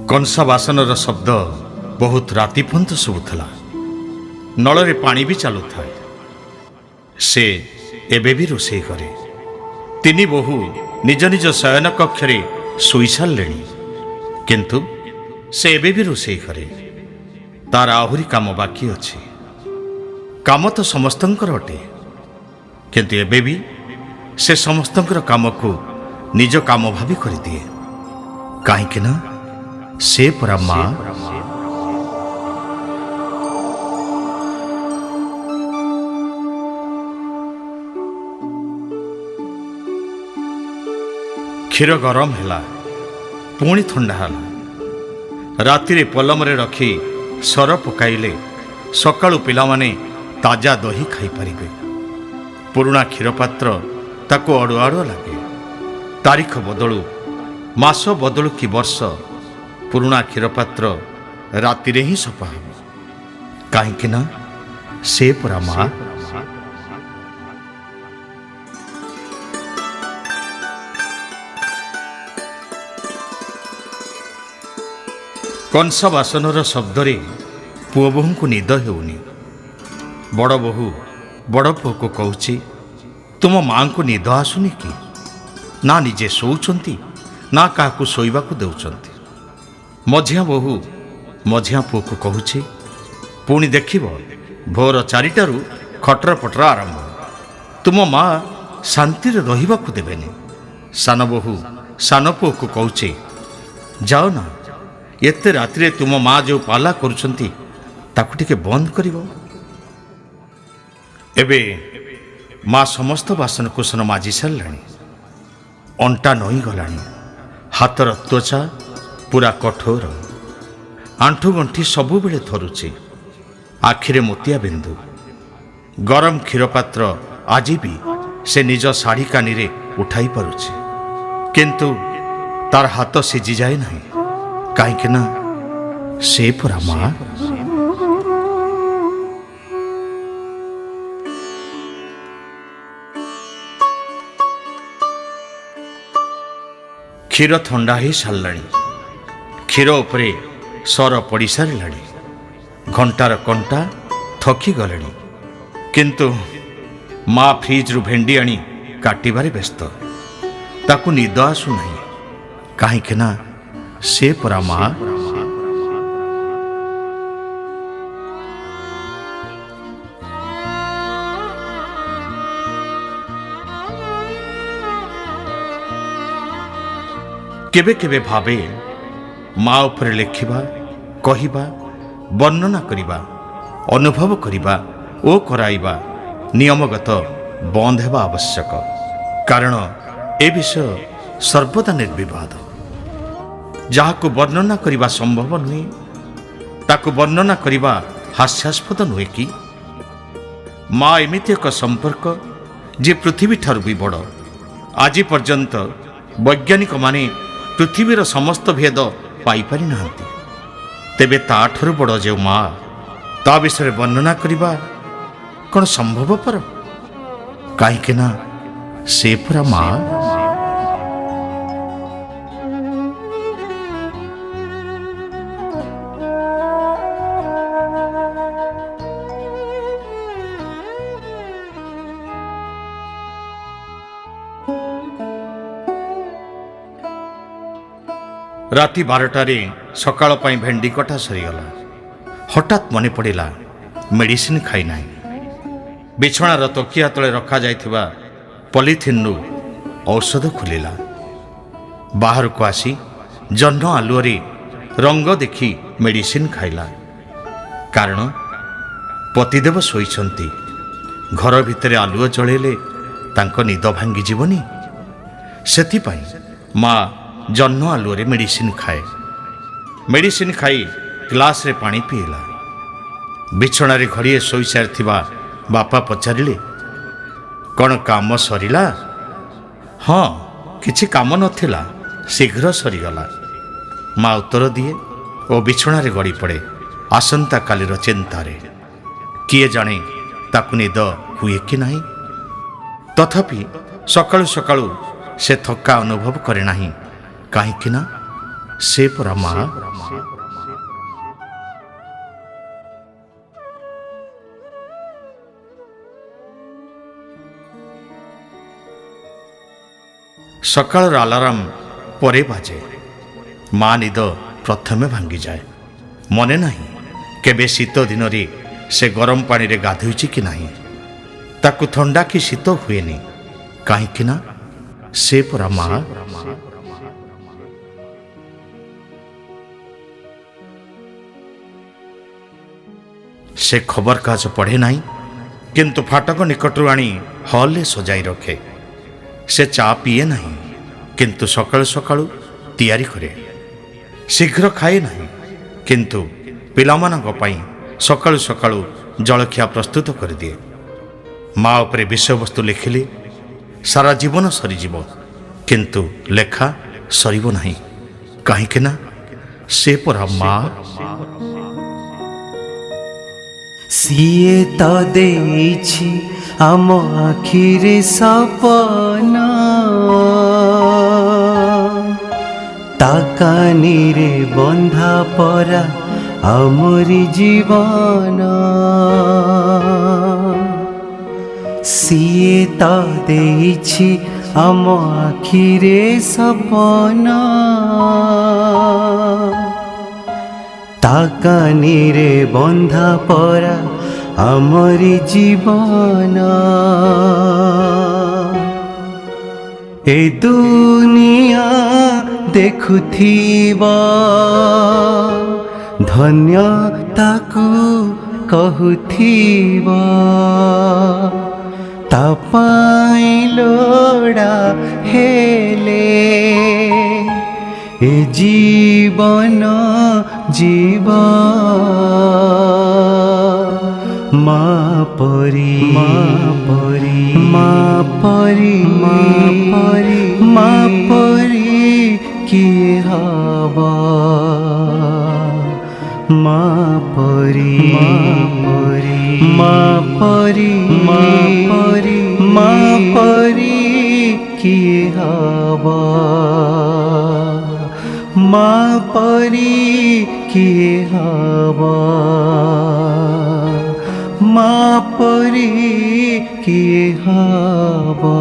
कंसा बासनर शब्द बहुत राति पर्यंत शुभुला। नଳରେ पानी भी चालू थाए। से एबे भी रोषेई करे। तिनी बहु निज निज शयन कक्षरे शोई सारे, किंतु से एबे भी रोषेई करे। तार आहुरी काम बाकी अच्छे। काम तो समस्तंकर अटे, किंतु एबे भी से समस्तंकर काम को निज काम भावी कर दिए। कहीं ना से परा माँ। क्षीर गरम है, पुणी थंडा है। राति पलम रखी सर पकाइले सकाळु पिलामाने ताजा दही खाई पारिबे। पुराणा क्षीरपात्र ताको अड़ुआ अड़ुआ लगे। तारीख बदलू, मास बदलू कि वर्ष, पुराणा क्षीरपात्र राति ही सफा हो। कहीं ना से परा माँ। कंस बासनर शब्दरे पुओ बोहू को निद हेउनी। बड़ बोहू बड़ पुओ को कहूची, तुम माँ को निद आसुनी कि? ना निजे शोउचंती ना काहाकू शोइबाकू देउचंती। मझिया बोहू मझिया पुओ को कहूची, पुणी देखिब भोर 4टारू खटर पटर आरंभ। तुम माँ शांति रहिबाकू देबेनी। सान बोहू सान पुओ को कहूची, जाओ ना, एते रात्रि तुम माँ जो पाला करुछंती ताकू टिके बंद करिवो। एबे माँ समस्त बासन कुसन माजी साराणी। अंटा नई गलाणी। हाथर त्वचा पूरा कठोर। आंठू गंठी सबु बेले थरुची। आखिरे मोतिया बिंदु। गरम क्षीरपात्र आज भी से निज शाढ़ी कानी रे उठाई पारुची, किंतु तार हाथ सिझी जाए नहीं। कहीं ना से परा माँ। क्षीर थंडा ही साराणी। क्षीर उपरे सर पड़ सारे। घंटार कंटा थकी गले, किंतु माँ फ्रिज रु भेंडी आनी काटिबारे व्यस्त। ताकू निद आसु नहीं। कहीं ना से परा माँ। केबे केबे भावे माँ उपरे लेखिबा, कहिबा, वर्णना करिबा, अनुभव करिबा ओ कराइबा नियमगत बंद हेबा आवश्यक। कारण ए विषय सर्वदा निर्विवाद। जहाको वर्णना करिबा संभव नुहे, ताको वर्णना करिबा हास्यास्पद नुहे कि? माँ एमिति एक संपर्क जे पृथ्वी ठारू भी बड़। आज पर्यंत वैज्ञानिक माने पृथ्वीर समस्त भेद पाई पारि नाहांती। तेबे ताठरू बड़ जे माँ, ता विषय वर्णना करिबा कौन संभवपर? कहीं ना से परा माँ। राति 12टारे सकाळ पाई भेंडी कटा सरीगला। हठात मने पड़िला मेडिसिन खाई ना। बिछणार तकिया तले रखा जाइथिबा पॉलिथिन रु औषध खुलिला। बाहर को आसी जह्न आलुअरे रंग देखी मेडिसिन खाइला। कारण पतिदेव शोइछंती। घर भितरे आलुओ जळेले तांको निद भांगी जीवनी। सेथिपाई माँ जह्न आलुअरे मेडिसिन खाए। मेडिसिन खाई ग्लास रे पानी पीला। बिछणारे घड़िए शोई सारिथिबा बापा पचारिले, कौन काम सरिला? हाँ, किछि काम नथिला, शीघ्र सरीगला। माँ उत्तर दिए और बिछणारे गड़ी पड़े आसंता कालीर चिंतारे। किए जाने ताकु निद हुए कि नहीं। तथापि सकाळु सकाळु से थका अनुभव करे नहीं। कहीं ना से परा मा। सकाळ अलार्म परे बाजे, माँ निद प्रथमे भांगी जाए। मने नहीं केबे शीत दिन से गरम पानी रे गाधोइछि कि नहीं, ताकु ठंडा कि शीत हुएनी, कहीं ना से परा माँ। से खबर कागज पढ़े नहीं, किंतु फाटक निकटू आनी हॉल रे सजाई रखे। से चा पीए नहीं, किंतु सकाळु सकाळु तैयारी करे। शीघ्र खाए नहीं, किंतु पिलामानंक पई सकाळु सकाळु जलखिया प्रस्तुत कर दिए। माँ उपरे विषय वस्तु लिखिली, सारा जीवन सरीजीव, किंतु लेखा सरीब नहीं, कहीं ना से परा माँ। सिए तो देइछि आम आखिरे सपना, ताकानी रे बंधा परा आमरी जीवन। सिए तो देइछि आम आखिरे सपना, ताकानी रे बंधा परा आमरी जीवन। ए दुनिया देखुथिबा, धन्य ताकु कहुथिबा, तापाई लोड़ा हेले ए जीवन जीवा। माँ परी माँ परी माँ परी माँ परी माँ परी किए हवा। माँ परी माँ परी माँ परी माँ परी किए हवा। माँ परी किए हवा। माँ परी किए हवा।